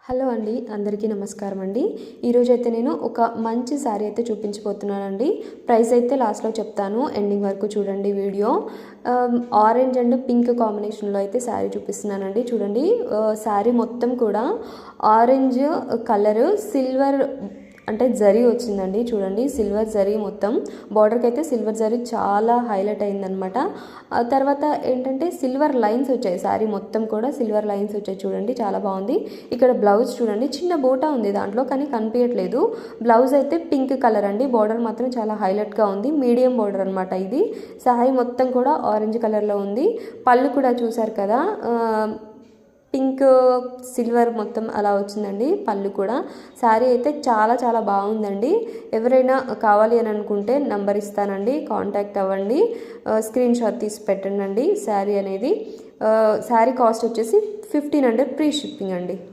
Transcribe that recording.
Hello అండి, అందరికీ నమస్కారం అండి. ఈరోజైతే నేను ఒక మంచి శారీ అయితే చూపించబోతున్నానండి. ప్రైస్ అయితే లాస్ట్లో చెప్తాను, ఎండింగ్ వరకు చూడండి వీడియో. ఆరెంజ్ అండ్ పింక్ కాంబినేషన్లో అయితే శారీ చూపిస్తున్నానండి. చూడండి, శారీ మొత్తం కూడా ఆరెంజ్ కలర్ సిల్వర్ అంటే జరీ వచ్చిందండి. చూడండి, సిల్వర్ జరీ మొత్తం బార్డర్కి అయితే సిల్వర్ జరీ చాలా హైలైట్ అయిందనమాట. ఆ తర్వాత ఏంటంటే సిల్వర్ లైన్స్ వచ్చాయి, శారీ మొత్తం కూడా సిల్వర్ లైన్స్ వచ్చాయి. చూడండి, చాలా బాగుంది. ఇక్కడ బ్లౌజ్ చూడండి, చిన్న బూటా ఉంది దాంట్లో కానీ కనిపించట్లేదు. బ్లౌజ్ అయితే పింక్ కలర్ అండి. బార్డర్ మాత్రం చాలా హైలైట్గా ఉంది, మీడియం బార్డర్ అనమాట ఇది. శారీ మొత్తం కూడా ఆరెంజ్ కలర్లో ఉంది. పళ్ళు కూడా చూసారు కదా, పింక్ సిల్వర్ మొత్తం అలా వచ్చిందండి పళ్ళు కూడా. శారీ అయితే చాలా చాలా బాగుందండి. ఎవరైనా కావాలి అని అనుకుంటే నంబర్ ఇస్తానండి, కాంటాక్ట్ అవ్వండి, స్క్రీన్ షాట్ తీసి పెట్టండి. శారీ అనేది శారీ కాస్ట్ వచ్చేసి 1500 ఫ్రీ షిప్పింగ్ అండి.